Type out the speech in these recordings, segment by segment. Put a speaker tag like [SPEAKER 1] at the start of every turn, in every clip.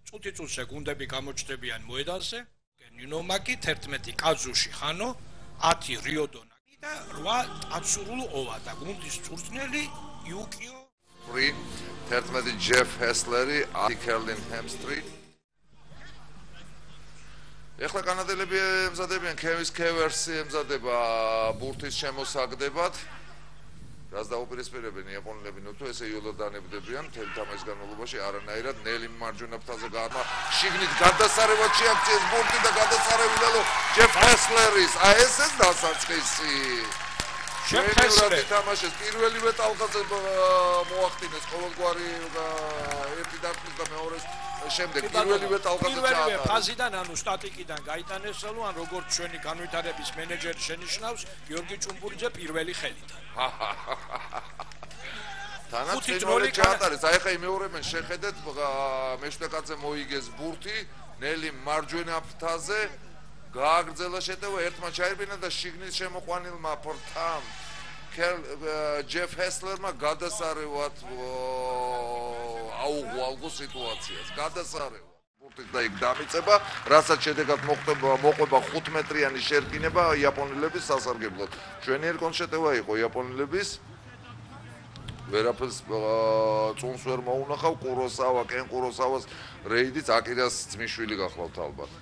[SPEAKER 1] წუთი-წუთზე გუნდები გამოჩნდებიან მოედანზე. ნინომაკი 11 კაძუში ხანო 10 რიოდონაკი და 8 ტაცურულ ოვადა გუნდის წვრთნელი იუკიო
[SPEAKER 2] 11 ჯეფ ჰესლერი 10 კერლინ ჰემსტრი ეხლა კანადელები ემზადებიან კევის კევერსი ემზადება ბურთის შემოსაგდებად რაც დაუპირისპირებენ იაპონელები ნუ ესე იოლოდანებდებიან მთელი თამაშის განმავლობაში არანაირად ნელი მარჯვენა ფრთაზე გაარმა შიგნით გადასარევად შეაქციეს ბურთი და გადასარევი ლელო ჯეფ ჰესლერის ეს დასაწყისი ჯეფ ჰესლერი თამაშის პირველივე ტალღაზე მოახდინეს ყოველგვარი ერთი დარტყმის და მეორეს შემდეგ პირველივე ტალღაზე
[SPEAKER 1] პირველივე ფაზიდან ანუ სტატიკიდან გაიტანეს სელო ან როგორც ჩვენი განვითარების მენეჯერი შენიშნავს გიორგი ჭუმბურიძე პირველი ხელიდან
[SPEAKER 2] თანაც წინორი ჩაატარეს აი ხა იმეორებენ შეხედეთ მეშვიდე მოიგეს ბურთი ნელი მარჯვენა ფრთაზე გააგრძელა შეტევა ერთმა ჩაირბინა და შიგნის შემოყვანილმა ფრთამ ჯეფ ჰესლერმა გადასარევად აუღვალო სიტუაციას გადასარევად ბურთით და იქ დამიწება რასაც შედეგად მოყვება 5 მეტრიანი შერკინება იაპონელების სასარგებლოდ ჩვენი ერკონ შეტევა იყო იაპონელების ვერაფერს წუნს ვერ მოუნახავ კუროსავა კენ კუროსავას რეიდიც აკირას ძმისშვილი გახლავთ ალბათ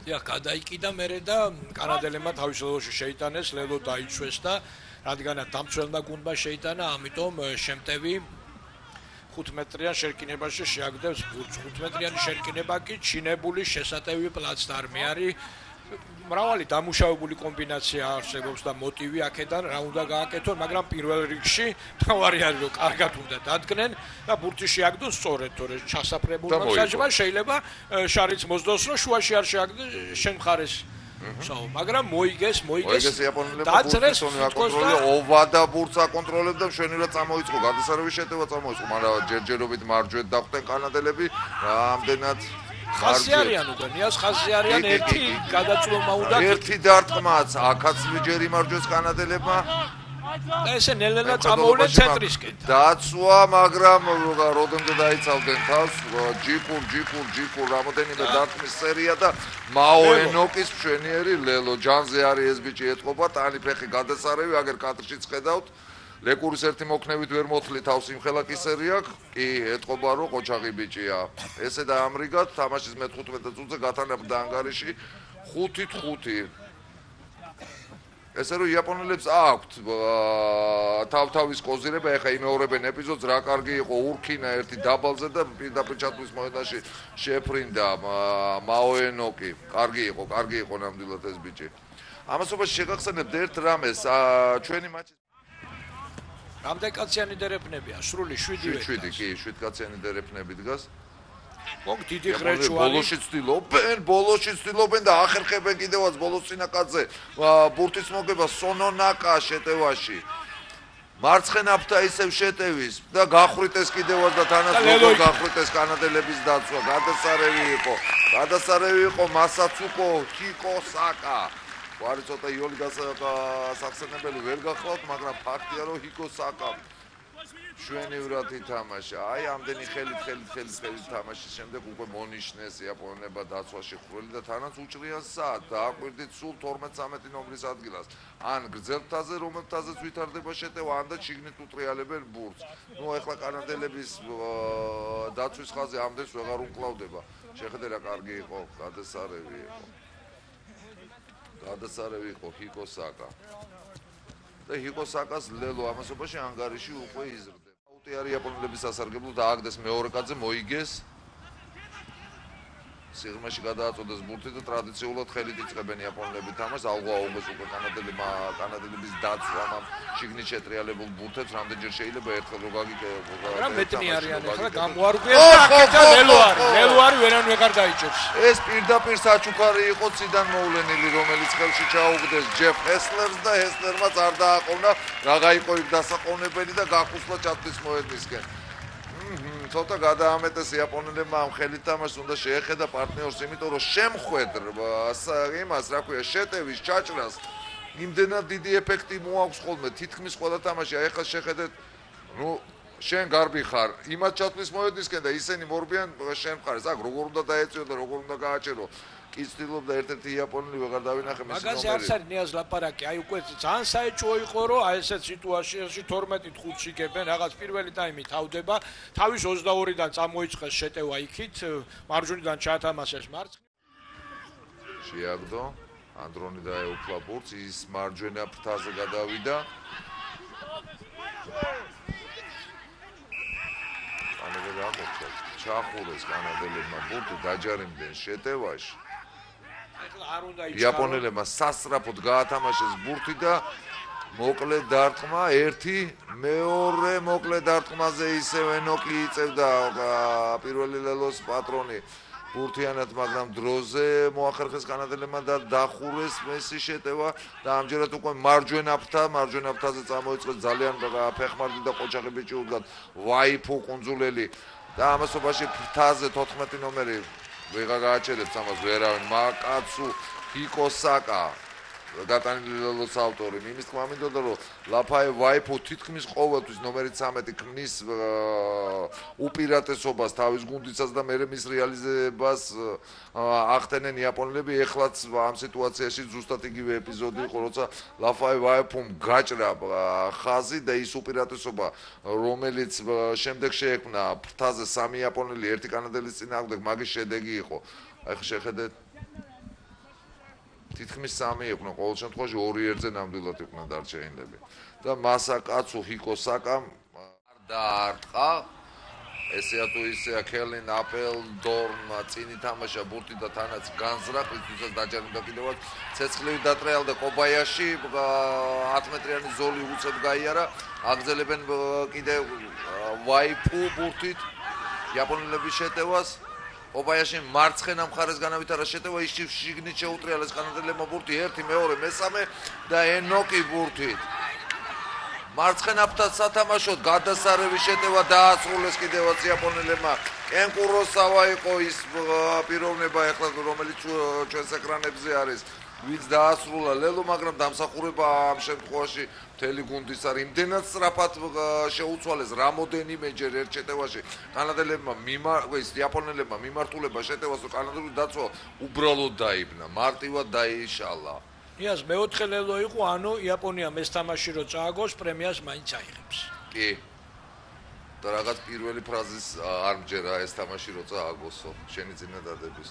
[SPEAKER 1] დიახ გადაიკიდა მერე და კანადელებმა თავისუფლობაში შეიტანეს ლელო დაიცვეს და რადგანაც დამცველმა გუნდმა შეიტანა ამიტომ შემტევი 5 მეტრიან შერკინებაში შეაგდებს ბურთს 5 მეტრიანი შერკინება კი ჩინებული შესატევი პლაცდარმი არის მრავალი დამუშავებული კომბინაცია არსებობს და მოტივი აქედან რა უნდა გააკეთონ მაგრამ პირველ რიგში თავარი არის რომ კარგად უნდა დადგნენ და ბურთი შეაგდონ სწორედ თორე ჩასაფრებულმა საჭმა შეიძლება შარიც მოსდოს რომ შუაში არ შეაგდეს შენ მხარეს მაგრამ მოიგეს
[SPEAKER 2] დაძრეს აკონტროლე ოვადა ბურთს აკონტროლებდა მშვენივრად წამოიწყო გადასარევი შეტევა წამოიწყო მაგრამ ჯერჯერობით მარჯვეთ დახვდნენ კანადელები რამდენად
[SPEAKER 1] ხაზი არიან უკვე ნიას ხაზი არიან ერთი გადაწვომა უნდა
[SPEAKER 2] ერთი დარტყმაც აქაც ჯერი მარჯვეს კანადელებმა
[SPEAKER 1] და ესე ნელ-ნელა წამოვლენ ცენტრისკენ
[SPEAKER 2] დაცვა მაგრამ როდემდე დაიცავდნენ თავს ჯიკურ რამოდენიმე დარტყმის სერია და მაოენოკის მშვენიერი ლელო ჯანზე არის ეს ბიჭი ეთყობა ტანი ფეხი გადასარევი აგერ კადრშიც ხედავთ ლეკურის ერთი მოქნევით ვერ მოთლი თავს იმხელა კისერი აქვს კი ეთყობა რომ ყოჩაღი ბიჭია ესე დაამრიგათ თამაშის მე-15 წუთზე გათანაბრდა ანგარიში 5-5 ესე რომ იაპონელებს აქვთ თავთავის კოზირება ეხა იმეორებენ ეპიზოდს რა კარგი იყო ურქინა ერთი დაბალზე და პირდაპირ ჩათვლის მოედანში შეფრინდა მაოენოკი კარგი იყო ნამდვილად ეს ბიჭი ამასობაში შეგახსენებთ ერთ რამეს ჩვენი მატჩი
[SPEAKER 1] რამდენი კაციანი დერეფნებია სრული 7
[SPEAKER 2] კი 7 კაციანი დერეფნები დგას
[SPEAKER 1] მოგ დიდი ხრეჩვალი
[SPEAKER 2] ბოლოში ცდილობენ და ახერხებენ კიდევაც ბოლოს წინაკადზე ბურთის მოგება სონონაკა შეტევაში მარცხენა ფრთა ისევ შეტევის და გახრიტეს კიდევაც და თანაც როგორ გახრიტეს კანადელების დაცვა გადასარევი იყო მასაცუკო ჰიკოსაკა ვარი ცოტა იოლი გასახსენებელი ვერ გახლავთ მაგრამ ფაქტია რომ ჰიკოსაკა შვენივრად ითამაშა აი ამდენი ხელით თამაშის შემდეგ უკვე მონიშნეს იაპონელებმა დაცვაში ხვრელი და თანაც უჭრიან საათ დააკვირდით სულ 12-13 ნომრის ადგილას ან გრძელ ფრთაზე რომელ ფრთაზეც ვითარდება შეტევა ან და შიგნით უტრიალებენ ბურთს ნუ ეხლა კანადელების დაცვის ხაზი ამდენს ვეღარ უმკლავდება შეხედე რა კარგი იყო გადასარევი იყო ჰიკოსაკა და ჰიკოსაკას ლელო ამასობაში ანგარიში უკვე იზრდება აუტი არის იაპონელების სასარგებლო და აგდეს მეორე კაცზე მოიგეს სიღრმეში გადააწოდეს ბურთი და ტრადიციულად ხელით იწყებენ იაპონელები თამაშს აუღეს უკვე კანადელების დაცვამ შიგნით შეტრიალებულ ბურთებს რამდენჯერ შეიძლება ერთხელ რო გაგიკეთო
[SPEAKER 1] მაგრამ მეტნი არიან ახლა გამოარგვიან და ლელო არის ვერან ვეღარ დაიჭერს
[SPEAKER 2] ეს პირდაპირ საჩუქარი იყო ციდან მოვლენილი რომელიც ხელში ჩაუგდეს ჯეფ ჰესლერს და ჰესლერმაც არ დააყოვნა რაღა იყო იქ დასაყოვნებელი და გახუსლა ჩათვლის მოედნისკენ ცოტა გადაამეტეს იაპონელებმა ამ ხელით თამაშს უნდა შეეხედა პარტნიორს იმიტომ რომ შემხვედრ იმას რა ქვია შეტევის ჩაჭრას იმდენად დიდი ეფექტი მოაქვს ხოლმე თითქმის ყველა თამაში აი ახლა შეხედეთ ნუ შენ გარბი ხარ იმათ ჩათვლის მოედნისკენ და ისინი მორბიან შენ მხარეს აქ როგორ უნდა დაეწიო და როგორ უნდა გააჩერო კი ცდილობდა ერთ-ერთი იაპონელი ვეღარ დავინახე მისი
[SPEAKER 1] მაგაზე არც არის ნიაზ ლაპარაკი აი უკვე ძალიან საეჭვო იყო რომ აი ესეთ სიტუაციაში 12-5 იგებენ რაღაც პირველი ტაიმი თავდება თავის 22-დან წამოიწყეს შეტევა იქით მარჯვნიდან ჩაათამაშეს მარცხნივ
[SPEAKER 2] შეაგდო ანდრონი დაეუფლა ბურთს ის მარჯვენა ფრთაზე გადავიდა ანები რა მოხდა ჩახურეს კანადელებმა ბურთი დაჯარიმდნენ შეტევაში იაპონელებმა სასწრაფოდ გაათამაშეს ბურთი და მოკლე დარტყმა ერთი მეორე მოკლე დარტყმაზე ისევ ენოკი იწევდა პირველი ლელოს პატრონი ბურთიანად მაგრამ დროზე მოახერხეს კანადელებმა და დახურეს მესი შეტევა და ამჯერად უკვე მარჯვენა ფრთაზე წამოიწყეს ძალიან ფეხმარდი და ყოჩაღი ბიჭი უდგათ ვაიფუ კუნძულელი და ამასობაში ფრთაზე 14 ნომერი ვეღარ გააჩერებს ამას ვერავინ მაკაცუ ჰიკოსაკა გატანილი ლელოს ავტორი იმის თქმა მინდოდა რომ ლაფაე ვაიფუ თითქმის ყოველთვის ნომერი 13 ქმნის უპირატესობას თავის გუნდიცას და მერე მის რეალიზებას ახდენენ იაპონელები ეხლაც ამ სიტუაციაში ზუსტად იგივე ეპიზოდი იყო როცა ლაფაე ვაიფუმ გაჭრა ხაზი და ის უპირატესობა რომელიც შემდეგ შეექმნა ფრთაზე სამი იაპონელი ერთი კანადელის წინააღმდეგ მაგის შედეგი იყო აი ხა შეხედეთ თითქმის სამი იყვნენ ყოველ შემთხვევაში 2-1-ზე ნამდვილად იყვნენ დარჩენილები და მასაკაცუ ჰიკოსაკამ დაარტყა ესეა თუ ისეა კელინ აპელდორნმა წინ ითამაშა ბურთი და თანაც განზრახ თვითონ დაჯერდა კიდევაც ცეცხლივი დატრიალდა კობაიაში 10 მეტრიანი ზოლი უცებ გაიარა აგზელებენ კიდევ ვაიფუ ბურთით იაპონელების შეტევას ობაიაში მარცხენა მხარეს განავითარა შეტევა ის შიგნით შეუტრიალეს კანადელებმა ბურთი 1 2 3 და ენოკი ბურთით მარცხენა ფრთას სათამაშოდ გადასარევი შეტევა დაასრულეს კიდევაც იაპონელებმა კენკუროსავა იყო ის პიროვნება ეხლა რომელიც ჩვენს ეკრანებზე არის ვინც დაასრულა ლელო მაგრამ დამსახურება ამ შემთხვევაში მთელი გუნდის არის იმდენად სწრაფად შეუცვალეს რამოდენიმეჯერ ერთ შეტევაში კანადელებმა იაპონელებმა მიმართულება შეტევას რომ კანადელი დაცვა უბრალოდ დაიბნა მარტივად დაიშალა
[SPEAKER 1] იას მეოთხე ლელო იყო ანუ იაპონიამ ეს თამაში რო წააგოს პრემიას მაინც აიღებს
[SPEAKER 2] კი და რაღაც პირველი ფრაზის არ მჯერა ეს თამაში რო წააგოსო შენი წინადადების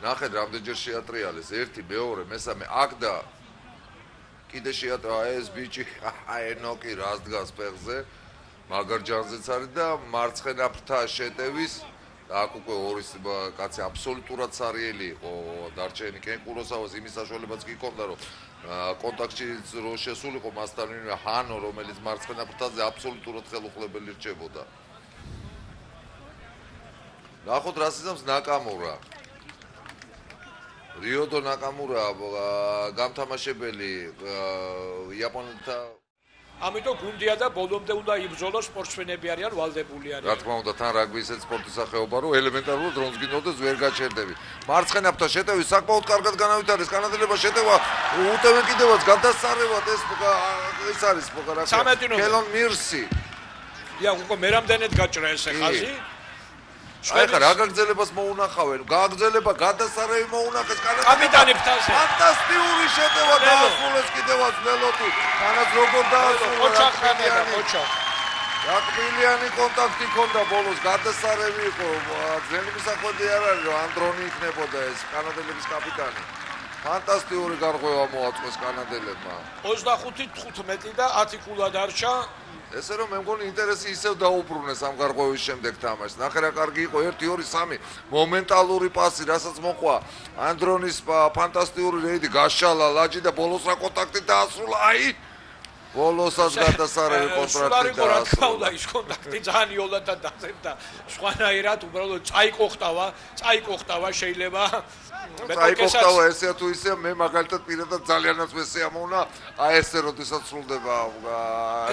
[SPEAKER 2] ნახეთ რამდენჯერ შეატრიალეს 1 2 3 აქ და კიდე შეატრა ეს ბიჭი ენოკი რას დგას ფეხზე მაგარ ჯანზეც არის და მარცხენა ფრთა შეტევის და აქ უკვე ორი კაცი აბსოლუტურად სარიელი იყო დარჩენი კენკუროსავას იმის საშუალებაც კი ჰქონდა რომ კონტაქტში რო შესულიყო მასთან ჰანო რომელიც მარცხენა ფრთაზე აბსოლუტურად ხელუხლებელი რჩებოდა ნახოთ რას იზამს ნაკამურა რიოდო ნაკამურა გამთამაშებელი იაპონელთა
[SPEAKER 1] ამიტომ გუნდია და ბოლომდე უნდა იბრძოლოს სპორტსმენები არიან ვალდებული არიან
[SPEAKER 2] რა თქმა უნდა თან რაგბი ისეთ სპორტის სახეობა რომ ელემენტარულად რომს გინდოდეს ვერ გაჩერდები მარცხენა ფრთა შეტევის საკმაოდ კარგად განავითარეს კანადელებმა შეტევა უტევენ კიდევაც გადასარევად ეს არის კელონ მირსი
[SPEAKER 1] ია უკვე მერამდენეთ გაჭრა ეს ხაზი
[SPEAKER 2] აი ხა რა გაგრძელებას მოუნახავენ გაგრძელება გადასარევი მოუნახეს
[SPEAKER 1] კაპიტანი ფრთაზე
[SPEAKER 2] ფანტასტიკური შეტევა დაასრულეს კიდევაც ლელოტი თანაც როგორ დაასრულა რაკბილიანი კონტაქტი ჰქონდა ბოლოს გადასარევი იყო ძველი მისახვედი არ არის რომ ანდრონი იქნებოდა ეს კანადელების კაპიტანი ფანტასტიკური გარღვევა მოაწყვეს კანადელებმა
[SPEAKER 1] 25-15 და 10 ქულა დარჩა
[SPEAKER 2] ესე რომ მე მგონი ინტერესი ისევ დაუბრუნეს ამ გარღვევის შემდეგ თამაშს. ნახე რა კარგი იყო 1 2 3 მომენტალური პასი, რასაც მოყვა ანდრონის ფანტასტიკური რეიდი, გაშალა ლაჯი და ბოლოს რა კონტაქტი დაასრულა. აი ბოლოსაც გადასარევი კონტრაქტი
[SPEAKER 1] დაასრულა. ის კონტაქტი ძალიან იოლად დაწერდა. სხვანაირად უბრალოდ წაიკოხტავა შეიძლება
[SPEAKER 2] წაიკოხტავა ესე თუ ისე მე მაგალითად პირადად ძალიანაც მესიამოვნა აი ესე როდესაც სრულდება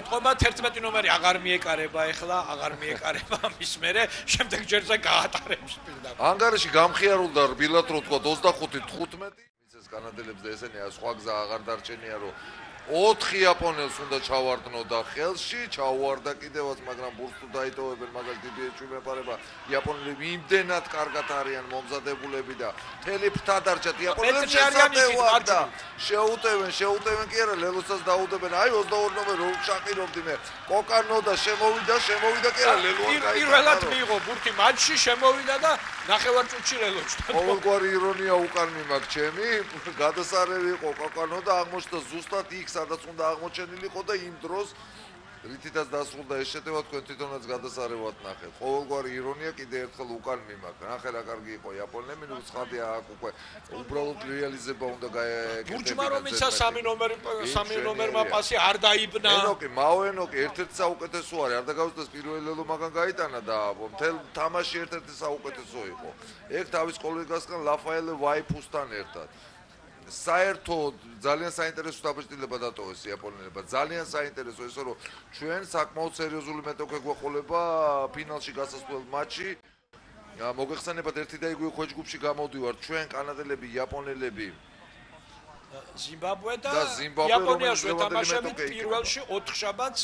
[SPEAKER 1] ეთქობა 11 ნომერი აღარ მიეკარება ეხლა აღარ მიეკარება მის მერე შემდეგ ჯერზე გაატარებს პირდაპირ
[SPEAKER 2] ანგარიში გამხიარულდა რბილად რო თქვა 25-15 მისეს კანადელებს და ესენი სხვა გზა აღარ დარჩენია რომ 4 იაპონელს უნდა ჩავარდნოდა ხელში, ჩაუვარდა კიდევაც, მაგრამ ბურთს თუ დაიტოვებენ, მაგალ დიდი ეჭვმეპარება. იაპონელები იმდენად კარგად არიან მომზადებულები და მთელი ფრთა დარჩათ იაპონელებს შესაძლებლად და შეუტევენ კი არა, ლელოსაც დაუდებენ. აი 22 ნომერი ვშაყირობდი მე. კოკანოდა შემოვიდა კი არა, ლელო არ გაიგო.
[SPEAKER 1] პირველად მიიღო ბურთი მატჩში, შემოვიდა და ნახევარწუთში ლელოჩ.
[SPEAKER 2] ყოველგვარი ირონია უკან მიმაქ ჩემი, გადასარევი იყო კოკანოდა, აღმოჩნდა ზუსტად იქ სადაც უნდა აღმოჩენილიყო და იმ დროს რითითაც დასრულდა ეს შეტევა თქვენ თვითონაც გადასარევად ნახეთ. ყოველგვარი ირონია კიდე ერთხელ უკან მიმაქ. ნახე რა კარგი იყო იაპონელები, ნუ ცხადია აქ უკვე უბრალოდ რეალიზება უნდა გაეკეთებინა.
[SPEAKER 1] გურჯმა რომ იცა 3 ნომერმა პასი არ დაიბნა.
[SPEAKER 2] ენოკი ერთ-ერთი საუკეთესო არის, არ დაგავიწყდეს პირველი ლელო მაგან გაიტანა და მთელ თამაში ერთ-ერთი საუკეთესო იყო. ეგ თავის კოლეგასთან ლაფაელე ვაიფუსთან ერთად. საერთოდ ძალიან საინტერესო დაბეჭდილება დატოვეს იაპონელებმა. ძალიან საინტერესო ისე რომ ჩვენ საკმაოდ სერიოზული მეტოქე გვეყოლება ფინალში გასასვლელ მატჩი. მოგეხსენებათ ერთი და იგივე ხოჯგუფში გამოდივართ ჩვენ კანადელები, იაპონელები,
[SPEAKER 1] ზიმბაბვე და იაპონია შეთამაშებით პირველში 4 შაბათს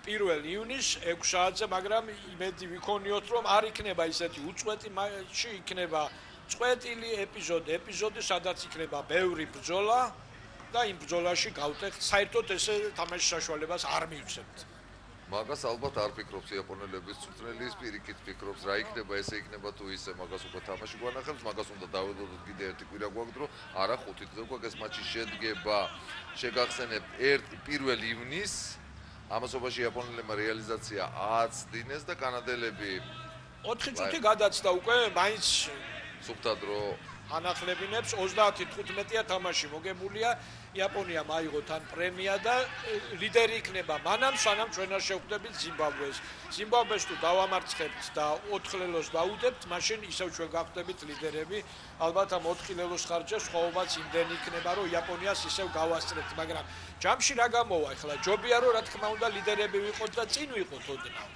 [SPEAKER 1] 1 ივნისს 6 საათზე, მაგრამ იმედი ვიქონიოთ რომ არ იქნება ისეთი უწყვეტი მატჩი, იქნება წყვეტილი ეპიზოდი, სადაც იქნება ბევრი ბრძოლა და იმ ბრძოლაში გავტეხთ. საერთოდ ესე თამაშის საშუალებას არ მივცემთ.
[SPEAKER 2] მაგას ალბათ არ ფიქრობს იაპონელების წვრთნელის პირიქით ფიქრობს რა იქნება, ესე იქნება თუ ისე, მაგას უკვე თამაში გვანახებს, მაგას უნდა დავედოდოთ კიდე ერთი კვირა გვაქვს დრო, არა 5 დღე გვაქვს ეს მატჩი შედგება. შეგახსენებთ 1 ივნისს, ამასობაში იაპონელებმა რეალიზაცია აწდინეს და კანადელები
[SPEAKER 1] 4 წუთი გადაცდა უკვე მაინც
[SPEAKER 2] სუფთა დრო
[SPEAKER 1] ანახლებინებს 30-15-ია თამაში მოგებულია. იაპონია მაიღო თან პრემია და ლიდერი იქნება მანამ სანამ ჩვენ არ შევხვდებით ზიმბაბვეს. ზიმბაბვეს თუ დავამარცხებთ და 4 ლელოს დაუდებთ, მაშინ ისევ ჩვენ გავხდებით ლიდერები. ალბათ ამ 4 ლელოს ხარჯზე სხვაობაც იმდენი იქნება, რომ იაპონიას ისევ გავასწრებთ, მაგრამ ჯამში რა გამოვა ახლა? ჯობია რომ რა თქმა უნდა ლიდერები ვიყოთ და წინ ვიყოთ ოდნავ.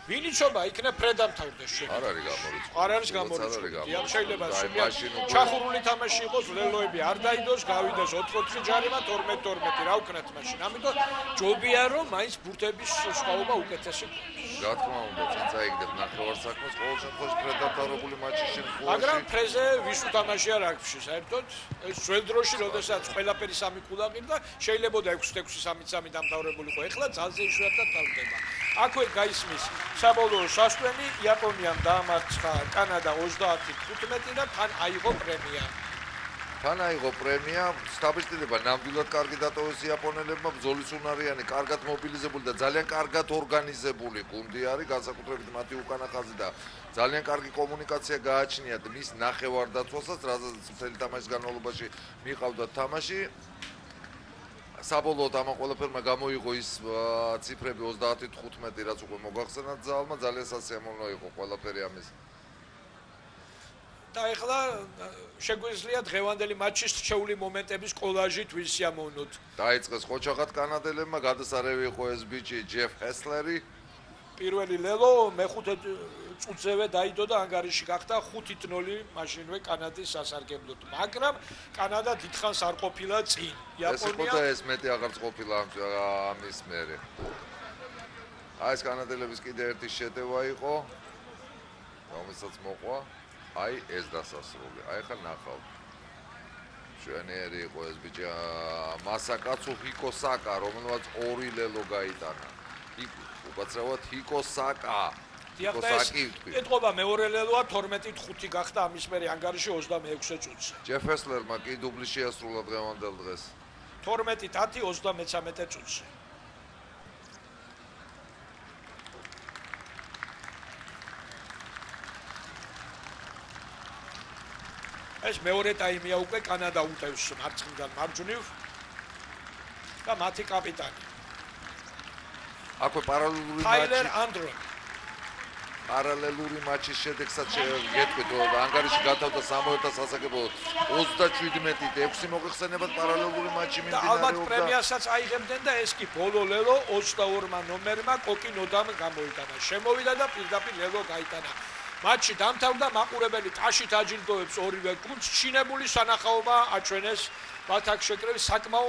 [SPEAKER 1] ვინ იცოდა იქნებ ფრედამთავრდეს შენ?
[SPEAKER 2] არ არის გამორიცხული.
[SPEAKER 1] არ არის გამორიცხული. დიახ, შეიძლება სულიად ჩახურული თამაში იყოს, ლელოები არ დაიდოს, გავიდეს 4-4 ჯარიმა 12-12, რა ვქნათ მაშინ. ამიტომ ჯობია რომ მაინც ბურთების სხვაობა უკეთესი იყოს.
[SPEAKER 2] რა თქმა უნდა, წინ წაიგდებ ნახევარსაქმეს, ყოველ შემთხვევაში ფრედამთავრებული მატჩის შემთხვევაში.
[SPEAKER 1] მაგრამ ფრეზე ვის უთამაშია რაგბიში, საერთოდ ეს ძველ დროში, როდესაც ყველაფერი 3 ქულაყირ და შეიძლება 6-6-3-3 დამთავრებულიყო. ეხლა ძალზე იშვიათად თავდება. აქვე გაისმის საბოლოო სასვენი, იაპონიამ დაამარცხა კანადა 30-15 და თან აიღო პრემია.
[SPEAKER 2] თან აიღო პრემია, სტაბილიზება ნამდვილად კარგი დატოვეს იაპონელებმა, ბრძოლის უნარიანი, კარგად მობილიზებული და ძალიან კარგად ორგანიზებული გუნდი არის, განსაკუთრებით მათი უკანა ხაზი და ძალიან კარგი კომუნიკაცია გააჩნიათ მის ნახევარდაცვალსაც, რასაც მთელი თამაშის განმავლობაში მიყავდათ თამაში. საბოლოოდ ამ ყველაფერმა გამოიღო ის ციფრები 30-15, რაც უკვე მოგახსენათ ძალმა, ძალიან სასიამოვნო იყო ყველაფერი ამის.
[SPEAKER 1] და ეხლა შეგვიძლია დღევანდელი მატჩის რჩეული მომენტების კოლაჟით ვისიამოვნოთ.
[SPEAKER 2] დაიწყეს ხოჩაღად კანადელებმა, გადასარევი იყო ეს ბიჭი ჯეფ ჰესლერი.
[SPEAKER 1] პირველი ლელო მეხუთე წუთზევე დაიდო და ანგარიში გახდა 5-0 მაშინვე კანადის სასარგებლოდ. მაგრამ კანადა დიდხანს არ ყოფილა წინ.
[SPEAKER 2] იაპონია ეს მეტი აღარც ყოფილა ამის მერე. აი ეს კანადელების კიდე ერთი შეტევა იყო, რომელსაც მოყვა. აი ეს დასასრული. აი ხა ნახავთ. შვენიერი იყო ეს ბიჭი მასაკაცუ ჰიკოსაკა, რომელსაც 2 ლელო გაიტანა. უკაცრავად ჰიკოსაკა. ჰიკოსაკი ვთქვი.
[SPEAKER 1] ეთყობა მეორე ლელოა 12-5 გახდა ამის მერე ანგარიში 26 წუთზე.
[SPEAKER 2] ჯეფ ჰესლერმა კი დუბლი შეასრულა დღევანდელ დღეს.
[SPEAKER 1] 12-10 33 წუთზე. ეს მეორე ტაიმია უკვე კანადა უტევს მარცხნიდან მარჯვნივ და მათი კაპიტანი
[SPEAKER 2] აქვე პარალელური
[SPEAKER 1] ტაილერ ანდრო
[SPEAKER 2] პარალელური მატჩის შედეგსაც გეტყვით რომ ანგარიში გათავდა სამოერთა სასაგებო 37-6 მოგეხსენებათ პარალელური მატჩი მიმდინარეობდა.
[SPEAKER 1] ალბათ პრემიასაც აიღებდნენ და ეს კი ბოლო ლელო 22 ნომერმა კოკი ნოდამ გამოიტანა. შემოვიდა და პირდაპირ ლელო გაიტანა. მატჩი დამთავრდა, მაყურებელი ტაშით აჯილდოებს ორივე გუნდს, ჩინებული სანახაობა აჩვენეს მათ აქ შეკრების საკმაო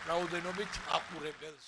[SPEAKER 1] რაოდენობით აყურებელს.